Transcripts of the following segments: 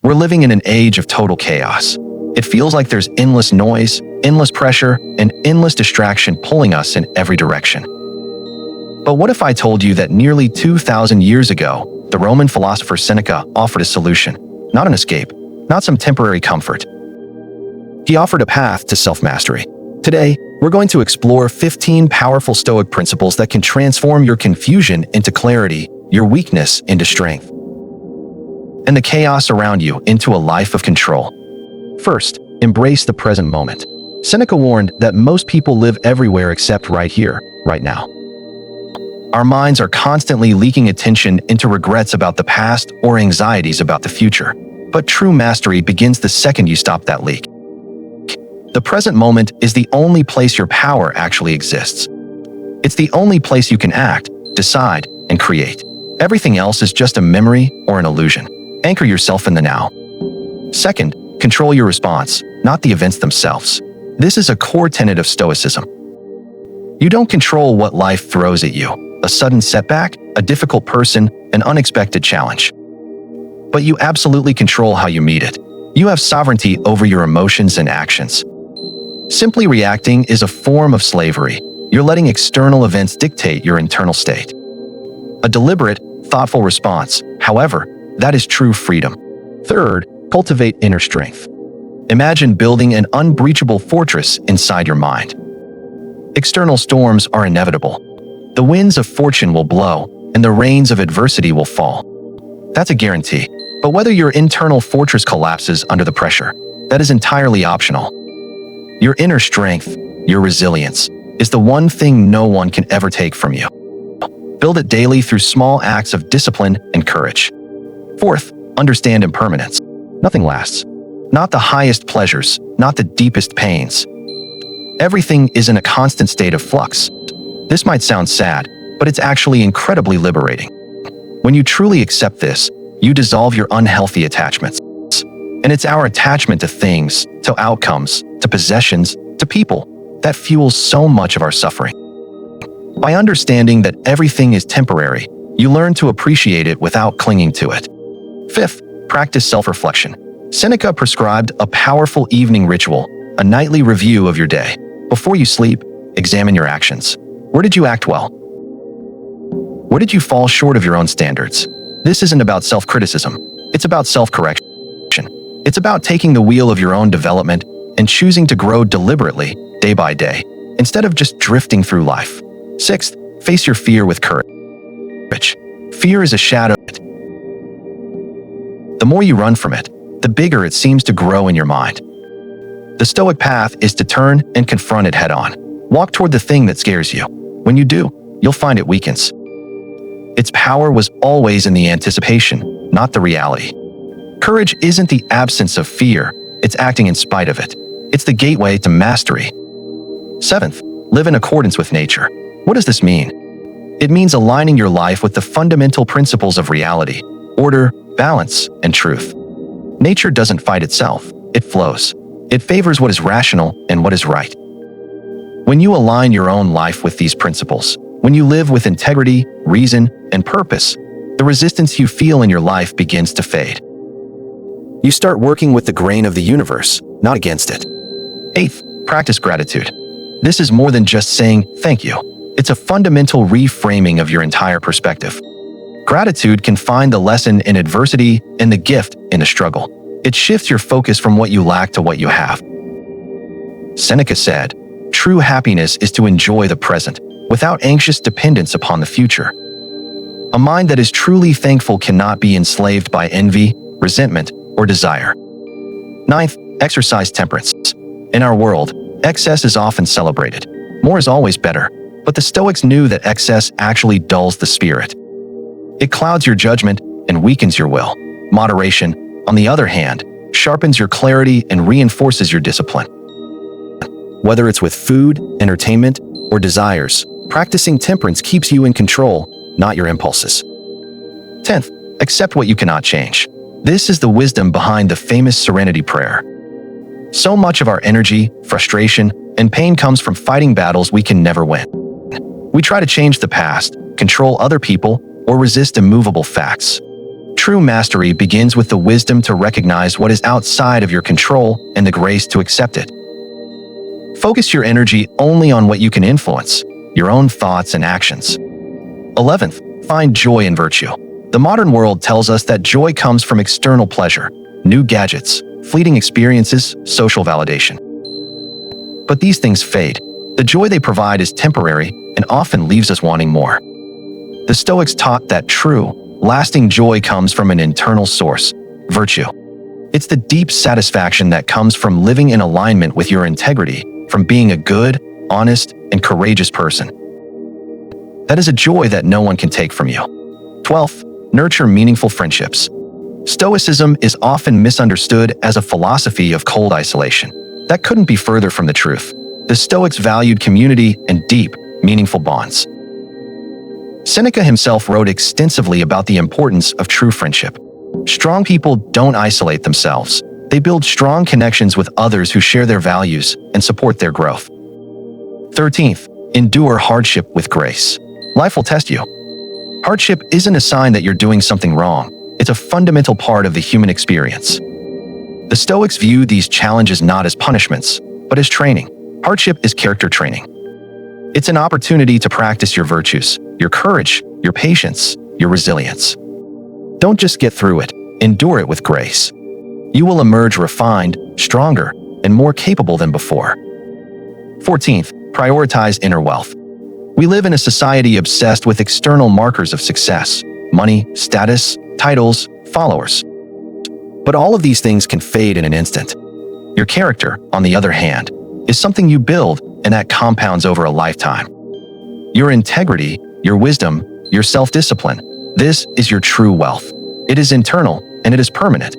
We're living in an age of total chaos. It feels like there's endless noise, endless pressure, and endless distraction pulling us in every direction. But what if I told you that nearly 2,000 years ago, the Roman philosopher Seneca offered a solution, not an escape, not some temporary comfort. He offered a path to self-mastery. Today, we're going to explore 15 powerful Stoic principles that can transform your confusion into clarity, your weakness into strength, and the chaos around you into a life of control. First, embrace the present moment. Seneca warned that most people live everywhere except right here, right now. Our minds are constantly leaking attention into regrets about the past or anxieties about the future. But true mastery begins the second you stop that leak. The present moment is the only place your power actually exists. It's the only place you can act, decide, and create. Everything else is just a memory or an illusion. Anchor yourself in the now. Second, control your response, not the events themselves. This is a core tenet of Stoicism. You don't control what life throws at you, a sudden setback, a difficult person, an unexpected challenge. But you absolutely control how you meet it. You have sovereignty over your emotions and actions. Simply reacting is a form of slavery. You're letting external events dictate your internal state. A deliberate, thoughtful response, however, that is true freedom. Third, cultivate inner strength. Imagine building an unbreachable fortress inside your mind. External storms are inevitable. The winds of fortune will blow, and the rains of adversity will fall. That's a guarantee. But whether your internal fortress collapses under the pressure, that is entirely optional. Your inner strength, your resilience, is the one thing no one can ever take from you. Build it daily through small acts of discipline and courage. Fourth, understand impermanence. Nothing lasts. Not the highest pleasures, not the deepest pains. Everything is in a constant state of flux. This might sound sad, but it's actually incredibly liberating. When you truly accept this, you dissolve your unhealthy attachments. And it's our attachment to things, to outcomes, to possessions, to people, that fuels so much of our suffering. By understanding that everything is temporary, you learn to appreciate it without clinging to it. Fifth, practice self-reflection. Seneca prescribed a powerful evening ritual, a nightly review of your day. Before you sleep, examine your actions. Where did you act well? Where did you fall short of your own standards? This isn't about self-criticism. It's about self-correction. It's about taking the wheel of your own development and choosing to grow deliberately, day by day, instead of just drifting through life. Sixth, face your fear with courage. Fear is a shadow. The more you run from it, the bigger it seems to grow in your mind. The Stoic path is to turn and confront it head-on. Walk toward the thing that scares you. When you do, you'll find it weakens. Its power was always in the anticipation, not the reality. Courage isn't the absence of fear, it's acting in spite of it. It's the gateway to mastery. Seventh, live in accordance with nature. What does this mean? It means aligning your life with the fundamental principles of reality, order, balance, and truth. Nature doesn't fight itself, it flows. It favors what is rational and what is right. When you align your own life with these principles, when you live with integrity, reason, and purpose, the resistance you feel in your life begins to fade. You start working with the grain of the universe, not against it. Eighth, practice gratitude. This is more than just saying thank you. It's a fundamental reframing of your entire perspective. Gratitude can find the lesson in adversity and the gift in the struggle. It shifts your focus from what you lack to what you have. Seneca said, "True happiness is to enjoy the present, without anxious dependence upon the future." A mind that is truly thankful cannot be enslaved by envy, resentment, or desire. Ninth, exercise temperance. In our world, excess is often celebrated. More is always better, but the Stoics knew that excess actually dulls the spirit. It clouds your judgment and weakens your will. Moderation, on the other hand, sharpens your clarity and reinforces your discipline. Whether it's with food, entertainment, or desires, practicing temperance keeps you in control, not your impulses. 10th, accept what you cannot change. This is the wisdom behind the famous serenity prayer. So much of our energy, frustration, and pain comes from fighting battles we can never win. We try to change the past, control other people, or resist immovable facts. True mastery begins with the wisdom to recognize what is outside of your control and the grace to accept it. Focus your energy only on what you can influence, your own thoughts and actions. 11th, find joy in virtue. The modern world tells us that joy comes from external pleasure, new gadgets, fleeting experiences, social validation. But these things fade. The joy they provide is temporary and often leaves us wanting more. The Stoics taught that true, lasting joy comes from an internal source, virtue. It's the deep satisfaction that comes from living in alignment with your integrity, from being a good, honest, and courageous person. That is a joy that no one can take from you. 12th, nurture meaningful friendships. Stoicism is often misunderstood as a philosophy of cold isolation. That couldn't be further from the truth. The Stoics valued community and deep, meaningful bonds. Seneca himself wrote extensively about the importance of true friendship. Strong people don't isolate themselves. They build strong connections with others who share their values and support their growth. 13th, endure hardship with grace. Life will test you. Hardship isn't a sign that you're doing something wrong. It's a fundamental part of the human experience. The Stoics view these challenges not as punishments, but as training. Hardship is character training. It's an opportunity to practice your virtues, your courage, your patience, your resilience. Don't just get through it, endure it with grace. You will emerge refined, stronger, and more capable than before. 14th, prioritize inner wealth. We live in a society obsessed with external markers of success, money, status, titles, followers. But all of these things can fade in an instant. Your character, on the other hand, is something you build and that compounds over a lifetime. Your integrity, your wisdom, your self-discipline, this is your true wealth. It is internal and it is permanent.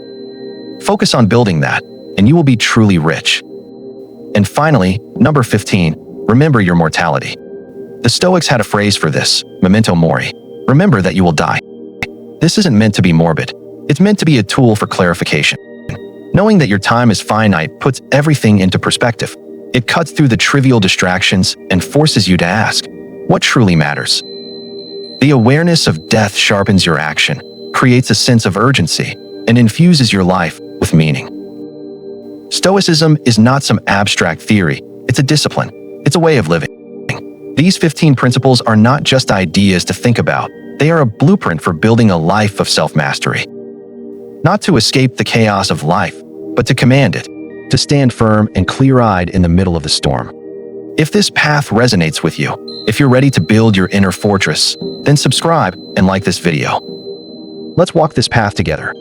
Focus on building that, and you will be truly rich. And finally, number 15, remember your mortality. The Stoics had a phrase for this, memento mori. Remember that you will die. This isn't meant to be morbid. It's meant to be a tool for clarification. Knowing that your time is finite puts everything into perspective. It cuts through the trivial distractions and forces you to ask, what truly matters? The awareness of death sharpens your action, creates a sense of urgency, and infuses your life with meaning. Stoicism is not some abstract theory. It's a discipline. It's a way of living. These 15 principles are not just ideas to think about. They are a blueprint for building a life of self-mastery. Not to escape the chaos of life, but to command it, to stand firm and clear-eyed in the middle of the storm. If this path resonates with you, if you're ready to build your inner fortress, then subscribe and like this video. Let's walk this path together.